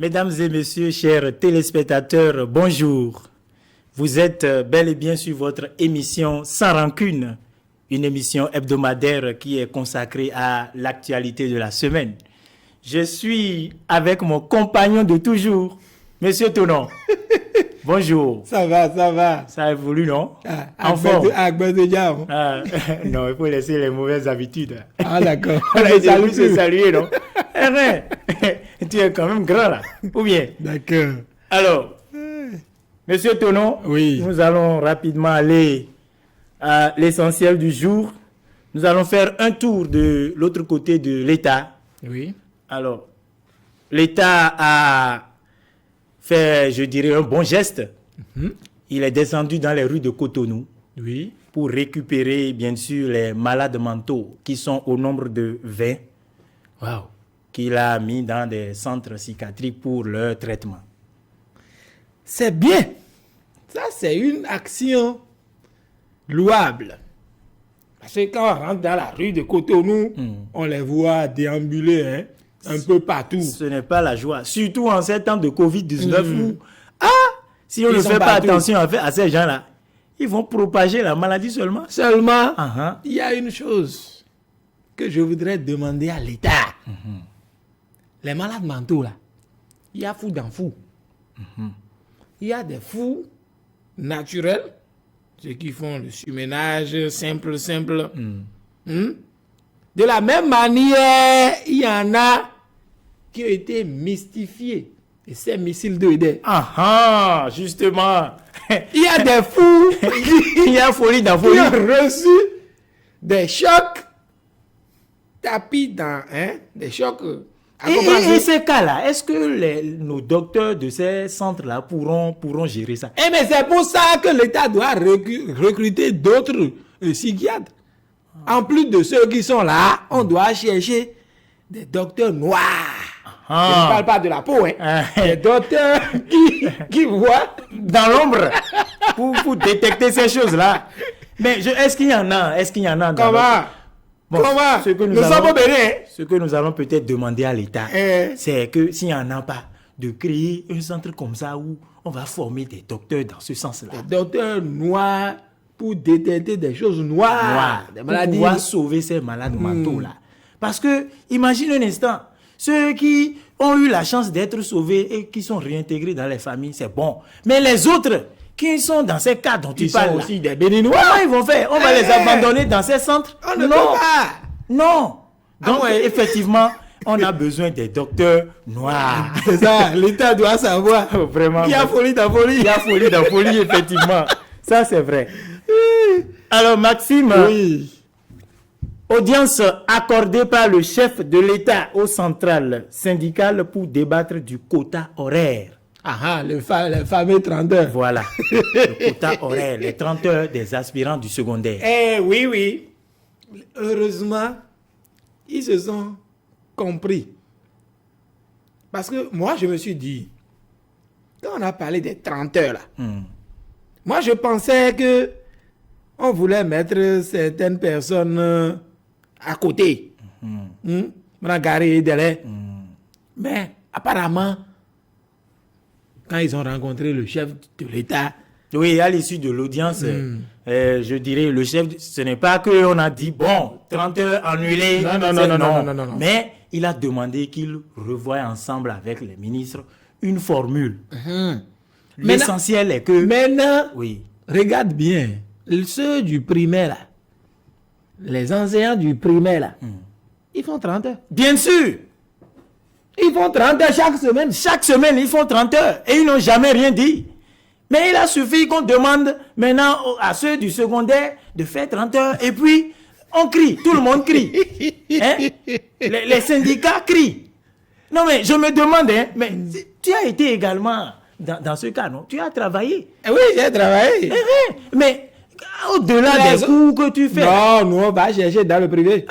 Mesdames et messieurs, chers téléspectateurs, bonjour. Vous êtes bel et bien sur votre émission Sans Rancune, une émission hebdomadaire qui est consacrée à l'actualité de la semaine. Je suis avec mon compagnon de toujours, Monsieur Tonon. Bonjour. Ça va. Ça évolue, non? En forme. Non, il faut laisser les mauvaises habitudes. Ah, d'accord. On a été se saluer, non? Tu es quand même grand, là. Ou bien? D'accord. Alors, Monsieur Tonon, oui. Nous allons rapidement aller à l'essentiel du jour. Nous allons faire un tour de l'autre côté de l'État. Oui. Alors, l'État a fait, je dirais, un bon geste. Il est descendu dans les rues de Cotonou oui. pour récupérer, bien sûr, les malades mentaux qui sont au nombre de 20. Wow. Qu'il a mis dans des centres psychiatriques pour leur traitement. C'est bien. Ça, c'est une action louable. Parce que quand on rentre dans la rue de Cotonou, on les voit déambuler un peu partout. Ce n'est pas la joie. Surtout en ces temps de Covid-19 où, si on ne fait pas attention à ces gens-là, ils vont propager la maladie seulement. Seulement, il y a une chose que je voudrais demander à l'État. Les malades mentaux, là, il y a fou dans fou. Il y a des fous naturels, ceux qui font le surménage simple. De la même manière, il y en a qui ont été mystifiés. Et c'est missiles de idées. Justement. Il y a des fous. Il y a folie dans folie. Qui ont reçu des chocs tapis dans, des chocs. Et ces cas-là, est-ce que nos docteurs de ces centres-là pourront gérer ça? Mais c'est pour ça que l'État doit recruter d'autres psychiatres. En plus de ceux qui sont là, on doit chercher des docteurs noirs. Je ne parle pas de la peau, des docteurs qui voient dans l'ombre pour détecter ces choses-là. Mais est-ce qu'il y en a? Comment? Comment? Ce que nous allons peut-être demander à l'État, c'est que s'il n'y en a pas, de créer un centre comme ça où on va former des docteurs dans ce sens-là. Des docteurs noirs pour détecter des choses noires. Des maladies. Pour pouvoir sauver ces malades mentaux-là. Parce que, imagine un instant, ceux qui ont eu la chance d'être sauvés et qui sont réintégrés dans les familles, c'est bon. Mais les autres qui sont dans ces cas dont tu parles, sont aussi des béninois. Comment ils vont faire? On va les abandonner dans ces centres? On ne peut pas. Non. Donc, effectivement, on a besoin des docteurs noirs. C'est ça, l'État doit savoir. Vraiment. Il y a folie dans folie. Il y a folie dans folie, effectivement. Ça, c'est vrai. Alors, Maxime, audience accordée par le chef de l'État aux centrales syndicales pour débattre du quota horaire. Le fameux 30 heures. Voilà, le quota horaire, les 30 heures des aspirants du secondaire. Oui. Heureusement, ils se sont compris. Parce que moi, je me suis dit, quand on a parlé des 30 heures, là, moi, je pensais que on voulait mettre certaines personnes à côté. Mais apparemment, quand ils ont rencontré le chef de l'État... Oui, à l'issue de l'audience, je dirais, le chef, ce n'est pas qu'on a dit, bon, 30 heures annulées. Non. Mais il a demandé qu'ils revoient ensemble avec les ministres une formule. L'essentiel est que... Maintenant, regarde bien, ceux du primaire, là, les enseignants du primaire, là, ils font 30 heures. Bien sûr. Ils font 30 heures chaque semaine. Chaque semaine, ils font 30 heures. Et ils n'ont jamais rien dit. Mais il a suffi qu'on demande maintenant à ceux du secondaire de faire 30 heures. Et puis, on crie. Tout le monde crie. Les syndicats crient. Non, mais je me demande, mais tu as été également dans ce cas, non? Tu as travaillé. Oui, j'ai travaillé. Mais au-delà des cours que tu fais. Non, nous, on va chercher dans le privé.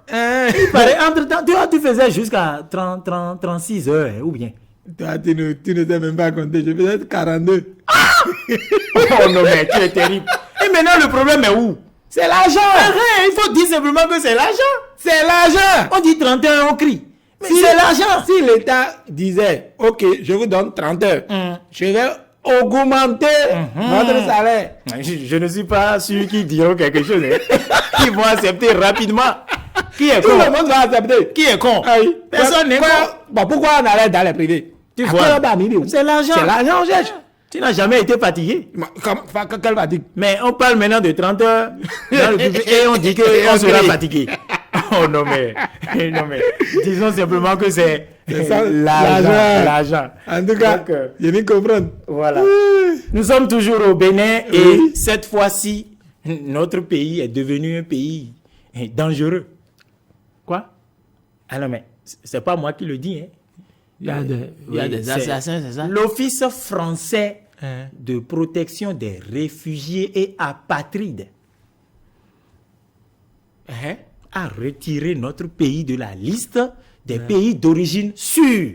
Il paraît, entre-temps, tu faisais jusqu'à 36 heures, ou bien? Toi, tu ne t'es même pas compté. Je faisais 42. Oh non, mais tu es terrible. Et maintenant, le problème est où? C'est l'argent. Il faut dire simplement que c'est l'argent. C'est l'argent. On dit 31, on crie. c'est l'argent. Si l'État disait, OK, je vous donne 30 heures, je vais augmenter votre salaire. Je ne suis pas sûr qu'ils diront quelque chose. Ils vont accepter rapidement. Qui est Tout con? le monde va accepter. Qui est con? Aïe. Personne n'est con. Bon, pourquoi on arrête dans les privés? Tu À vois. quel bas, Mimi? C'est l'argent. C'est l'argent, on cherche. Tu n'as jamais été fatigué. Quel va dire? Mais on parle maintenant de 30 heures dans le public et on dit Et qu'on on sera crie. fatigué. Oh non mais disons simplement que c'est ça, l'argent. En tout cas, Donc, je vais comprendre. voilà. Nous sommes toujours au Bénin et Oui. cette fois-ci, notre pays est devenu un pays dangereux. Quoi? Ah non mais c'est pas moi qui le dis. Hein. Il y a des C'est assassins, c'est ça? l'Office français Hein. de protection des réfugiés et apatrides Hein? a retiré notre pays de la liste des pays d'origine sûre.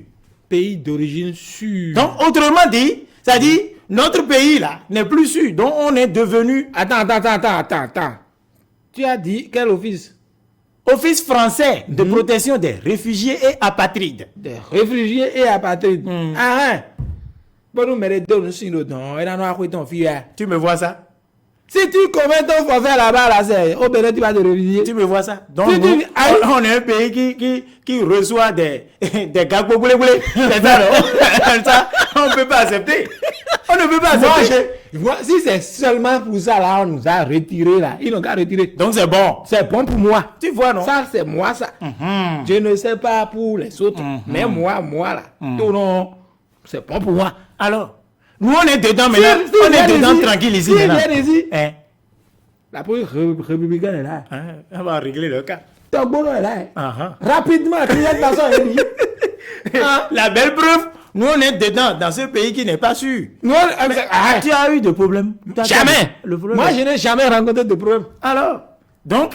Pays d'origine sûre. Donc, autrement dit, ça dit, notre pays là n'est plus sûr. Donc, on est devenu Attends. Tu as dit quel office? Office français de protection des réfugiés et apatrides. Des réfugiés et apatrides. Ah, hein? Bon, nous mettons nous signons. Non, et là, nous avons ton fille. Tu me vois ça? Si tu commets ton forfait là-bas, là, c'est au Bénin, tu vas te réfugier. Tu me vois ça? Donc, Tu nous, dis, aïe. on est un pays qui reçoit des gars boulé. C'est ça, non? Ça, on ne peut pas accepter. On ne peut pas accepter. Moi, si c'est seulement pour ça, là, on nous a retiré, là. Ils n'ont qu'à retirer. Donc, c'est bon. C'est bon pour moi. Tu vois, non? Ça, c'est moi, ça. Je ne sais pas pour les autres. Mais moi, là. Tout non. C'est bon pour moi. Alors, nous, on est dedans maintenant. Si On est viens dedans ici, tranquille ici si maintenant. viens ici. Hein? La police républicaine est là. Hein? On va régler le cas. Ton boulot est là. Ah, Rapidement, client de façon est dit. ah. La belle preuve, nous, on est dedans dans ce pays qui n'est pas sûr. Nous, Tu as eu de problèmes? jamais. Le problème Moi, est- je n'ai jamais rencontré de problème. Alors, donc,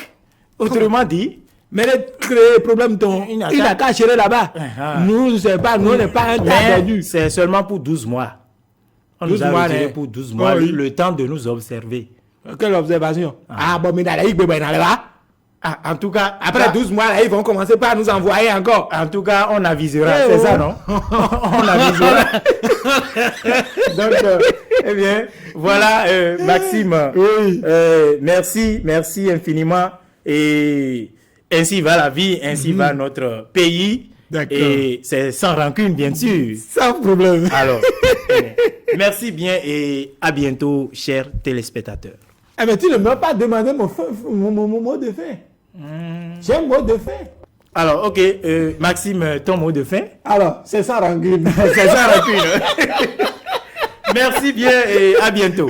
autrement dit, Mais les créer problème, Il n'a il qu'à- a qu'à gérer là-bas. Ah. Nous, c'est pas, nous, on n'est pas un tas mais perdu. c'est seulement pour 12 mois. On 12 nous a mois, retiré né. pour 12 mois, Oh, oui. le temps de nous observer. Quelle observation? Ah, bon, mais dans les Igbo, là. Ah, en tout cas, Après 12 mois, là, ils vont commencer par nous envoyer encore. En tout cas, on avisera, Eh c'est oh. ça, non? On avisera. Donc, eh bien, voilà, Maxime. Oui. Merci infiniment. Et ainsi va la vie, ainsi va notre pays. D'accord. Et c'est sans rancune, bien sûr. Sans problème. Alors, merci bien et à bientôt, chers téléspectateurs. Eh, mais tu ne m'as pas demandé mon mot de fin. J'ai un mot de fin. Alors, ok, Maxime, ton mot de fin? Alors, c'est sans rancune. C'est sans rancune. Merci bien et à bientôt.